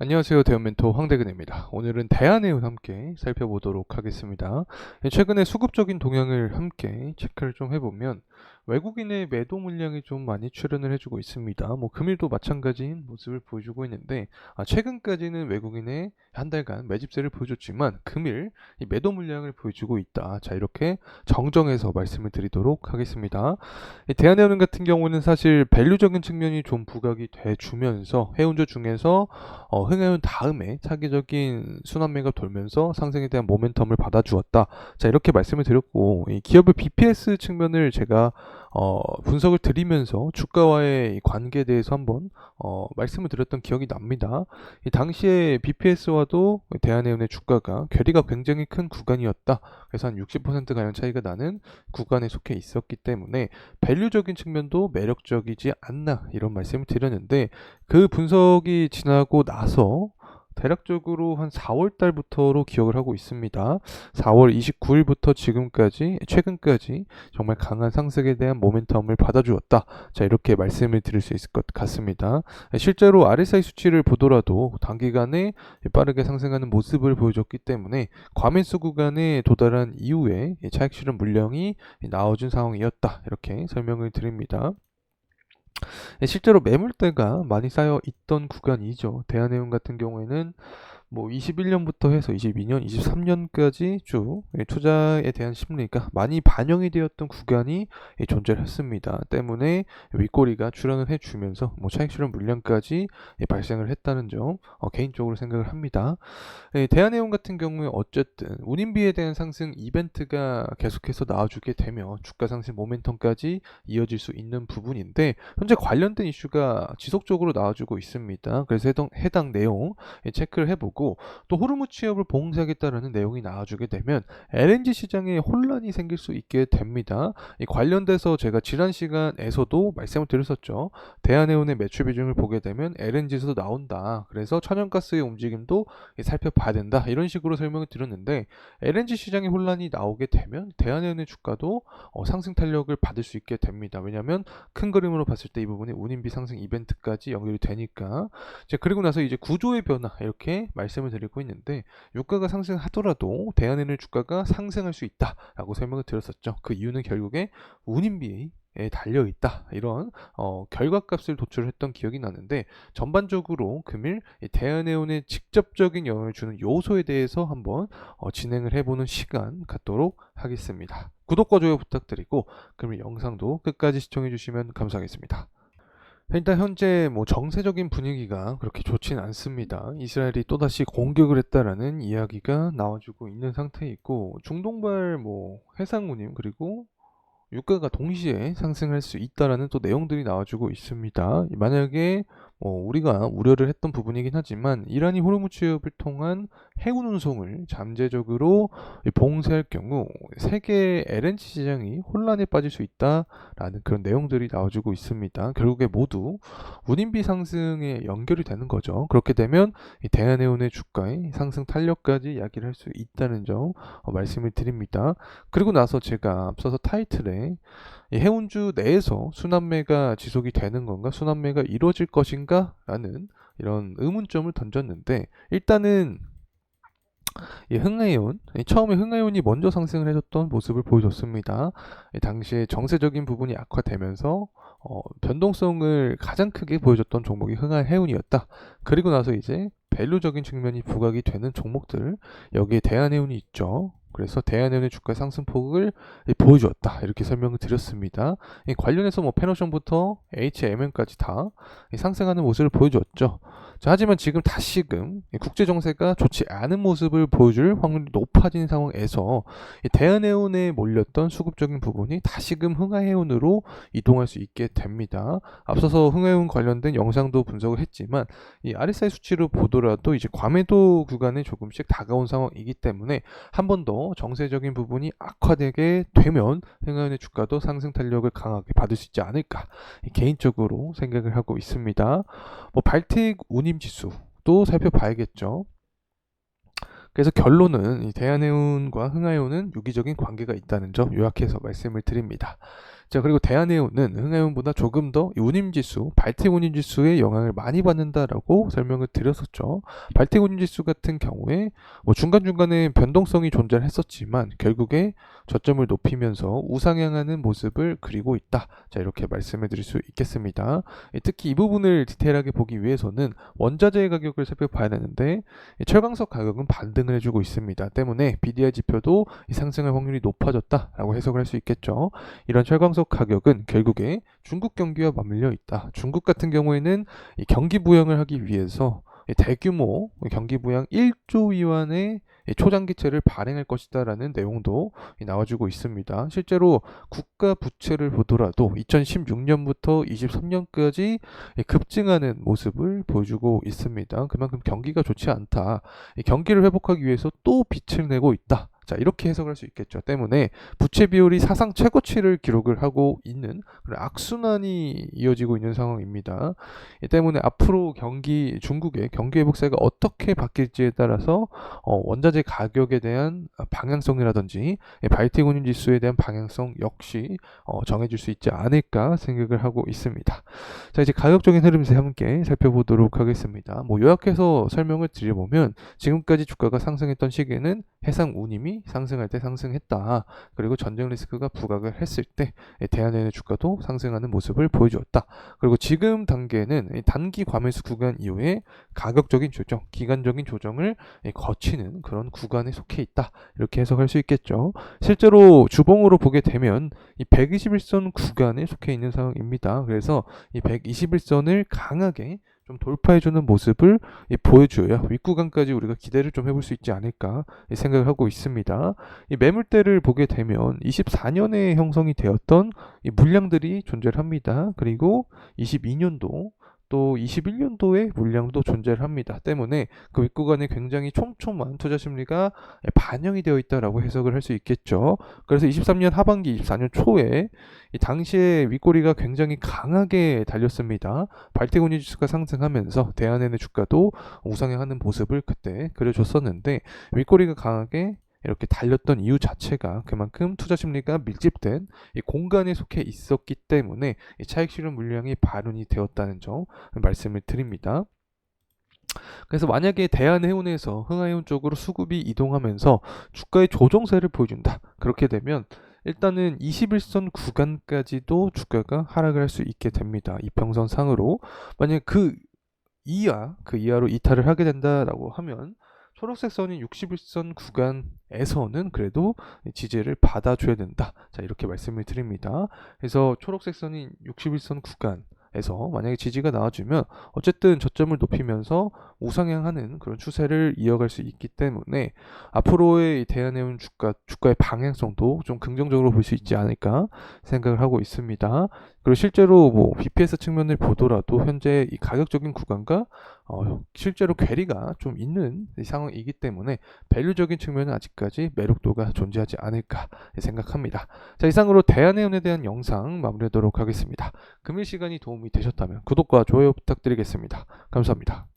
안녕하세요. 대형 멘토 황대근입니다. 오늘은 대한해운 함께 살펴보도록 하겠습니다. 최근에 수급적인 동향을 함께 체크를 좀 해보면 외국인의 매도 물량이 좀 많이 출현을 해주고 있습니다. 금일도 마찬가지인 모습을 보여주고 있는데 최근까지는 외국인의 한 달간 매집세를 보여줬지만 금일 이 매도 물량을 보여주고 있다. 자, 이렇게 정정해서 말씀을 드리도록 하겠습니다. 이 대한해운 같은 경우는 사실 밸류적인 측면이 좀 부각이 돼 주면서 해운조 중에서 흥해운 다음에 차기적인 순환매가 돌면서 상승에 대한 모멘텀을 받아주었다. 자, 이렇게 말씀을 드렸고, 이 기업의 BPS 측면을 제가 분석을 드리면서 주가와의 이 관계에 대해서 한번 말씀을 드렸던 기억이 납니다. 이 당시에 BPS와도 대한해운의 주가가 괴리가 굉장히 큰 구간이었다. 그래서 한 60% 가량 차이가 나는 구간에 속해 있었기 때문에 밸류적인 측면도 매력적이지 않나 이런 말씀을 드렸는데 그 분석이 지나고 나서 대략적으로 한 4월 달부터로 기억을 하고 있습니다. 4월 29일부터 지금까지 최근까지 정말 강한 상승에 대한 모멘텀을 받아주었다. 자, 이렇게 말씀을 드릴 수 있을 것 같습니다. 실제로 RSI 수치를 보더라도 단기간에 빠르게 상승하는 모습을 보여줬기 때문에 과매수 구간에 도달한 이후에 차익 실현 물량이 나와준 상황이었다. 이렇게 설명을 드립니다. 실제로 매물대가 많이 쌓여 있던 구간이죠. 대한해운 같은 경우에는 21년부터 해서 22년, 23년까지 쭉 투자에 대한 심리가 많이 반영이 되었던 구간이 존재를 했습니다. 때문에 윗꼬리가 출현을 해주면서 차익 실현 물량까지 발생을 했다는 점 개인적으로 생각을 합니다. 대한해운 같은 경우에 어쨌든 운임비에 대한 상승 이벤트가 계속해서 나와주게 되면 주가 상승 모멘텀까지 이어질 수 있는 부분인데 현재 관련된 이슈가 지속적으로 나와주고 있습니다. 그래서 해당 내용 체크를 해보고 또 호르무 취업을 봉쇄하겠다라는 내용이 나와주게 되면 LNG 시장에 혼란이 생길 수 있게 됩니다. 이 관련돼서 제가 지난 시간에서도 말씀을 드렸었죠. 대한해운의 매출 비중을 보게 되면 LNG에서도 나온다. 그래서 천연가스의 움직임도 살펴봐야 된다. 이런 식으로 설명을 드렸는데 LNG 시장에 혼란이 나오게 되면 대한해운의 주가도 상승 탄력을 받을 수 있게 됩니다. 왜냐하면 큰 그림으로 봤을 때 이 부분이 운임비 상승 이벤트까지 연결이 되니까. 자, 그리고 나서 이제 구조의 변화 이렇게 말씀을 드리고 있는데 유가가 상승하더라도 대한해운의 주가가 상승할 수 있다라고 설명을 드렸었죠. 그 이유는 결국에 운임비에 달려 있다 이런 결과값을 도출했던 기억이 나는데 전반적으로 금일 대한해운에 직접적인 영향을 주는 요소에 대해서 한번 진행을 해보는 시간 갖도록 하겠습니다. 구독과 좋아요 부탁드리고 그러면 영상도 끝까지 시청해 주시면 감사하겠습니다. 일단 현재 정세적인 분위기가 그렇게 좋진 않습니다. 이스라엘이 또다시 공격을 했다라는 이야기가 나와주고 있는 상태이고 중동발 해상 운임 그리고 유가가 동시에 상승할 수 있다라는 또 내용들이 나와주고 있습니다. 만약에 우리가 우려를 했던 부분이긴 하지만 이란이 호르무 취업을 통한 해운 운송을 잠재적으로 봉쇄할 경우 세계 LNG 시장이 혼란에 빠질 수 있다라는 그런 내용들이 나와주고 있습니다. 결국에 모두 운임비 상승에 연결이 되는 거죠. 그렇게 되면 이 대한해운의 주가의 상승 탄력까지 이야기를 할 수 있다는 점 말씀을 드립니다. 그리고 나서 제가 앞서서 타이틀에 이 해운주 내에서 순환매가 지속이 되는 건가, 순환매가 이루어질 것인가 라는 이런 의문점을 던졌는데 일단은 이 흥해운, 처음에 흥해운이 먼저 상승을 해줬던 모습을 보여줬습니다. 당시에 정세적인 부분이 악화되면서 변동성을 가장 크게 보여줬던 종목이 흥해운이었다. 그리고 나서 이제 밸류적인 측면이 부각이 되는 종목들 여기에 대한해운이 있죠. 그래서 대한해운의 주가 상승폭을 보여주었다 이렇게 설명을 드렸습니다. 관련해서 페노션부터 HMM까지 다 상승하는 모습을 보여주었죠. 자, 하지만 지금 다시금 국제 정세가 좋지 않은 모습을 보여줄 확률이 높아진 상황에서 대한해운에 몰렸던 수급적인 부분이 다시금 흥하해운으로 이동할 수 있게 됩니다. 앞서서 흥하해운 관련된 영상도 분석을 했지만 이 RSI 수치로 보더라도 이제 과매도 구간에 조금씩 다가온 상황이기 때문에 한 번 더 정세적인 부분이 악화되게 되면 흥하해운의 주가도 상승 탄력을 강하게 받을 수 있지 않을까 개인적으로 생각을 하고 있습니다. 발틱 운임 지수도 살펴봐야겠죠. 그래서 결론은 이 대한해운과 흥하해운은 유기적인 관계가 있다는 점 요약해서 말씀을 드립니다. 자, 그리고 대한해운은 흥해운보다 조금 더 운임지수, 발틱 운임지수의 영향을 많이 받는다라고 설명을 드렸었죠. 발틱 운임지수 같은 경우에 뭐 중간중간에 변동성이 존재했었지만 결국에 저점을 높이면서 우상향하는 모습을 그리고 있다. 자, 이렇게 말씀을 드릴 수 있겠습니다. 특히 이 부분을 디테일하게 보기 위해서는 원자재 가격을 살펴봐야 되는데 철강석 가격은 반등을 해주고 있습니다. 때문에 BDI 지표도 상승할 확률이 높아졌다라고 해석을 할 수 있겠죠. 이런 철광석 가격은 결국에 중국 경기와 맞물려 있다. 중국 같은 경우에는 이 경기 부양을 하기 위해서 대규모 경기 부양 1조 위안의 초장기채를 발행할 것이다라는 내용도 나와주고 있습니다. 실제로 국가 부채를 보더라도 2016년부터 23년까지 급증하는 모습을 보여주고 있습니다. 그만큼 경기가 좋지 않다. 경기를 회복하기 위해서 또 빚을 내고 있다. 자, 이렇게 해석할 수 있겠죠. 때문에 부채 비율이 사상 최고치를 기록을 하고 있는 그런 악순환이 이어지고 있는 상황입니다. 이 때문에 앞으로 중국의 경기 회복세가 어떻게 바뀔지에 따라서 원자재 가격에 대한 방향성이라든지 발틱 운임 지수에 대한 방향성 역시 정해질 수 있지 않을까 생각을 하고 있습니다. 자, 이제 가격적인 흐름세 함께 살펴보도록 하겠습니다. 뭐 요약해서 설명을 드려보면 지금까지 주가가 상승했던 시기에는 해상 운임이 상승할 때 상승했다. 그리고 전쟁 리스크가 부각을 했을 때 대한해운의 주가도 상승하는 모습을 보여주었다. 그리고 지금 단계는 단기 과매수 구간 이후에 가격적인 조정, 기간적인 조정을 거치는 그런 구간에 속해 있다. 이렇게 해석할 수 있겠죠. 실제로 주봉으로 보게 되면 이 121선 구간에 속해 있는 상황입니다. 그래서 이 121선을 강하게 좀 돌파해주는 모습을 보여줘야 윗구간까지 우리가 기대를 좀 해볼 수 있지 않을까 생각을 하고 있습니다. 이 매물대를 보게 되면 24년에 형성이 되었던 이 물량들이 존재를 합니다. 그리고 22년도 또 21년도에 물량도 존재를 합니다. 때문에 그 윗구간에 굉장히 촘촘한 투자 심리가 반영이 되어 있다라고 해석을 할 수 있겠죠. 그래서 23년 하반기, 24년 초에 이 당시에 윗꼬리가 굉장히 강하게 달렸습니다. 발틱 운임 지수가 상승하면서 대한해운의 주가도 우상향하는 모습을 그때 그려줬었는데 윗꼬리가 강하게 이렇게 달렸던 이유 자체가 그만큼 투자 심리가 밀집된 이 공간에 속해 있었기 때문에 이 차익 실현 물량이 발현이 되었다는 점 말씀을 드립니다. 그래서 만약에 대한해운에서 흥하해운 쪽으로 수급이 이동하면서 주가의 조정세를 보여준다. 그렇게 되면 일단은 21선 구간까지도 주가가 하락을 할 수 있게 됩니다. 이평선 상으로. 만약 그 이하로 이탈을 하게 된다라고 하면 초록색 선인 61선 구간에서는 그래도 지지를 받아줘야 된다. 자, 이렇게 말씀을 드립니다. 그래서 초록색 선인 61선 구간에서 만약에 지지가 나와주면 어쨌든 저점을 높이면서 우상향하는 그런 추세를 이어갈 수 있기 때문에 앞으로의 대한해운 주가의 방향성도 좀 긍정적으로 볼 수 있지 않을까 생각을 하고 있습니다. 그리고 실제로 뭐 BPS 측면을 보더라도 현재 이 가격적인 구간과 실제로 괴리가 좀 있는 상황이기 때문에 밸류적인 측면은 아직까지 매력도가 존재하지 않을까 생각합니다. 자, 이상으로 대한해운에 대한 영상 마무리하도록 하겠습니다. 금일 시간이 도움이 되셨다면 구독과 좋아요 부탁드리겠습니다. 감사합니다.